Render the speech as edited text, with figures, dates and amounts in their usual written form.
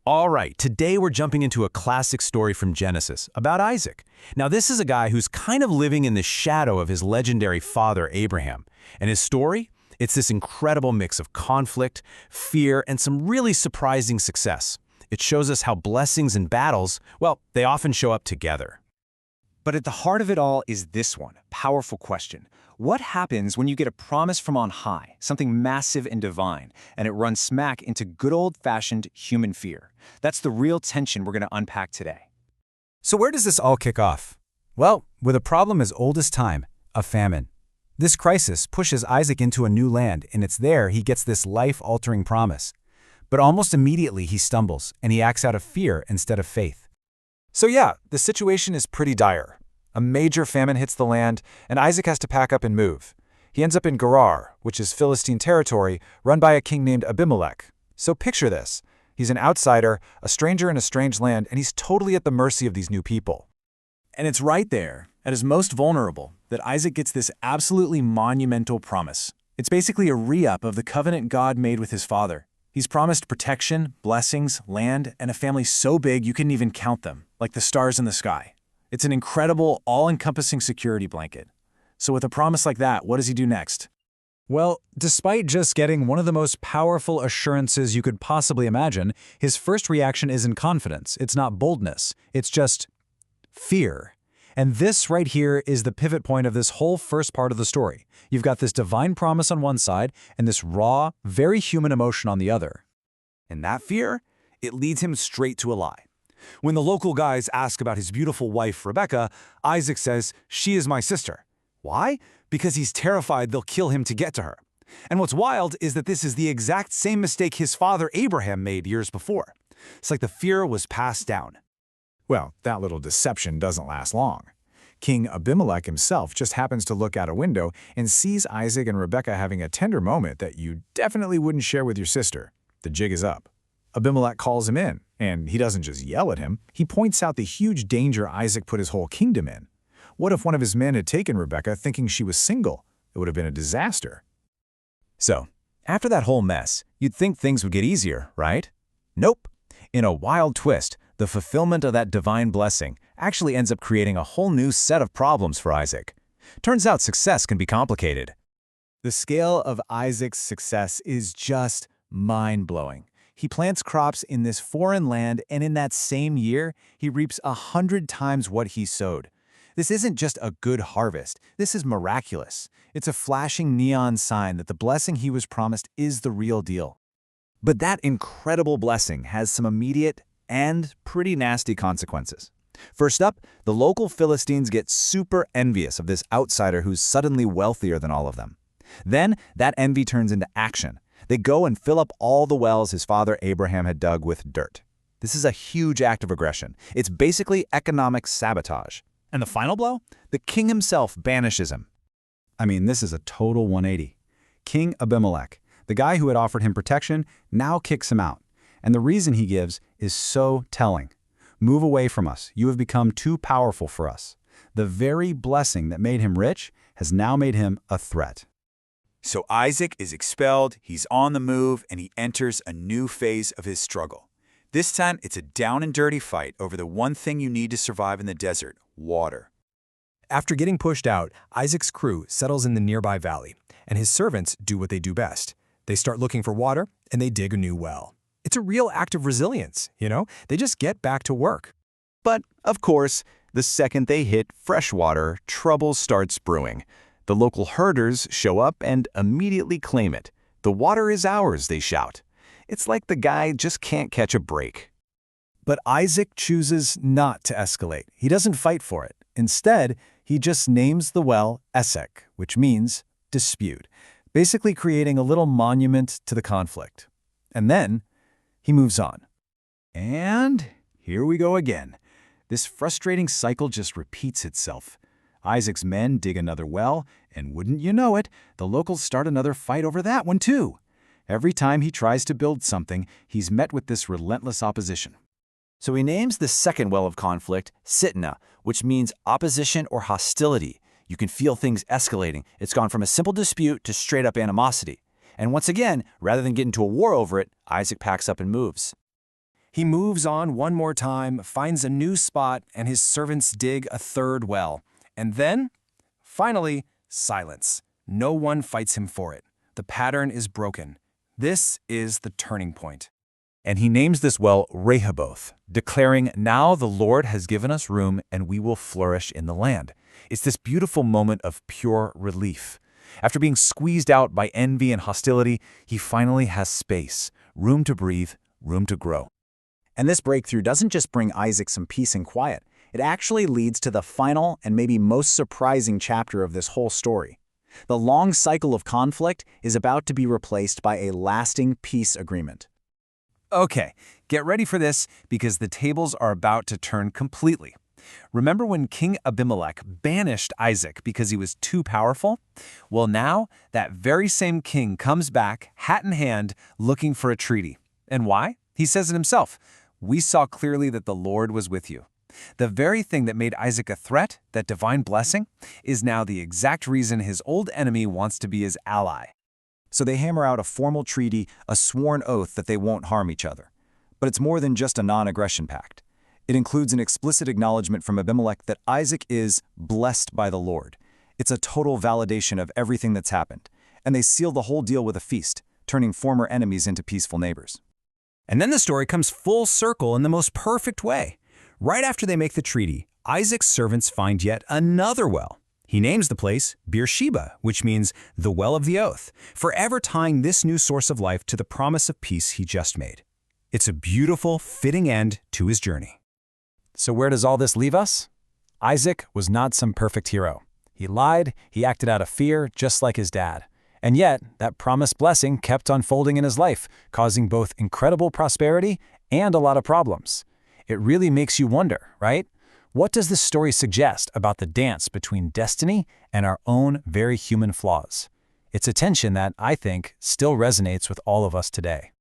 All right, today we're jumping into a classic story from Genesis about Isaac. Now, this is a guy who's kind of living in the shadow of his legendary father, Abraham. And his story? It's this incredible mix of conflict, fear, and some really surprising success. It shows us how blessings and battles, well, they often show up together. But at the heart of it all is this one powerful question. What happens when you get a promise from on high, something massive and divine, and it runs smack into good old-fashioned human fear? That's the real tension we're going to unpack today. So where does this all kick off? Well, with a problem as old as time, a famine. This crisis pushes Isaac into a new land, and it's there he gets this life-altering promise. But almost immediately he stumbles, and he acts out of fear instead of faith. So yeah, the situation is pretty dire. A major famine hits the land, and Isaac has to pack up and move. He ends up in Gerar, which is Philistine territory, run by a king named Abimelek. So picture this. He's an outsider, a stranger in a strange land, and he's totally at the mercy of these new people. And it's right there, at his most vulnerable, that Isaac gets this absolutely monumental promise. It's basically a re-up of the covenant God made with his father. He's promised protection, blessings, land, and a family so big you couldn't even count them, like the stars in the sky. It's an incredible, all-encompassing security blanket. So with a promise like that, what does he do next? Well, despite just getting one of the most powerful assurances you could possibly imagine, his first reaction isn't confidence. It's not boldness. It's just fear. And this right here is the pivot point of this whole first part of the story. You've got this divine promise on one side and this raw, very human emotion on the other. And that fear, it leads him straight to a lie. When the local guys ask about his beautiful wife, Rebekah, Isaac says, "She is my sister." Why? Because he's terrified they'll kill him to get to her. And what's wild is that this is the exact same mistake his father Abraham made years before. It's like the fear was passed down. Well, that little deception doesn't last long. King Abimelek himself just happens to look out a window and sees Isaac and Rebekah having a tender moment that you definitely wouldn't share with your sister. The jig is up. Abimelek calls him in, and he doesn't just yell at him. He points out the huge danger Isaac put his whole kingdom in. What if one of his men had taken Rebekah thinking she was single? It would have been a disaster. So, after that whole mess, you'd think things would get easier, right? Nope. In a wild twist, the fulfillment of that divine blessing actually ends up creating a whole new set of problems for Isaac. Turns out success can be complicated. The scale of Isaac's success is just mind-blowing. He plants crops in this foreign land, and in that same year, he reaps 100 times what he sowed. This isn't just a good harvest. This is miraculous. It's a flashing neon sign that the blessing he was promised is the real deal. But that incredible blessing has some immediate and pretty nasty consequences. First up, the local Philistines get super envious of this outsider who's suddenly wealthier than all of them. Then, that envy turns into action. They go and fill up all the wells his father Abraham had dug with dirt. This is a huge act of aggression. It's basically economic sabotage. And the final blow? The king himself banishes him. I mean, this is a total 180. King Abimelek, the guy who had offered him protection, now kicks him out. And the reason he gives is so telling. Move away from us. You have become too powerful for us. The very blessing that made him rich has now made him a threat. So Isaac is expelled, he's on the move, and he enters a new phase of his struggle. This time, it's a down-and-dirty fight over the one thing you need to survive in the desert: water. After getting pushed out, Isaac's crew settles in the nearby valley, and his servants do what they do best. They start looking for water, and they dig a new well. It's a real act of resilience, you know? They just get back to work. But, of course, the second they hit fresh water, trouble starts brewing. The local herders show up and immediately claim it. "The water is ours," they shout. It's like the guy just can't catch a break. But Isaac chooses not to escalate. He doesn't fight for it. Instead, he just names the well Esek, which means dispute, basically creating a little monument to the conflict. And then he moves on. And here we go again. This frustrating cycle just repeats itself. Isaac's men dig another well, and wouldn't you know it, the locals start another fight over that one too. Every time he tries to build something, he's met with this relentless opposition. So he names the second well of conflict Sitna, which means opposition or hostility. You can feel things escalating. It's gone from a simple dispute to straight-up animosity. And once again, rather than get into a war over it, Isaac packs up and moves. He moves on one more time, finds a new spot, and his servants dig a third well. And then, finally, silence. No one fights him for it. The pattern is broken. This is the turning point. And he names this well Rehoboth, declaring, "Now the Lord has given us room and we will flourish in the land." It's this beautiful moment of pure relief. After being squeezed out by envy and hostility, he finally has space, room to breathe, room to grow. And this breakthrough doesn't just bring Isaac some peace and quiet. It actually leads to the final and maybe most surprising chapter of this whole story. The long cycle of conflict is about to be replaced by a lasting peace agreement. Okay, get ready for this because the tables are about to turn completely. Remember when King Abimelek banished Isaac because he was too powerful? Well, now that very same king comes back, hat in hand, looking for a treaty. And why? He says it himself. "We saw clearly that the Lord was with you." The very thing that made Isaac a threat, that divine blessing, is now the exact reason his old enemy wants to be his ally. So they hammer out a formal treaty, a sworn oath that they won't harm each other. But it's more than just a non-aggression pact. It includes an explicit acknowledgement from Abimelek that Isaac is blessed by the Lord. It's a total validation of everything that's happened. And they seal the whole deal with a feast, turning former enemies into peaceful neighbors. And then the story comes full circle in the most perfect way. Right after they make the treaty, Isaac's servants find yet another well. He names the place Beersheba, which means the well of the oath, forever tying this new source of life to the promise of peace he just made. It's a beautiful, fitting end to his journey. So where does all this leave us? Isaac was not some perfect hero. He lied, he acted out of fear, just like his dad. And yet, that promised blessing kept unfolding in his life, causing both incredible prosperity and a lot of problems. It really makes you wonder, right? What does this story suggest about the dance between destiny and our own very human flaws? It's a tension that, I think, still resonates with all of us today.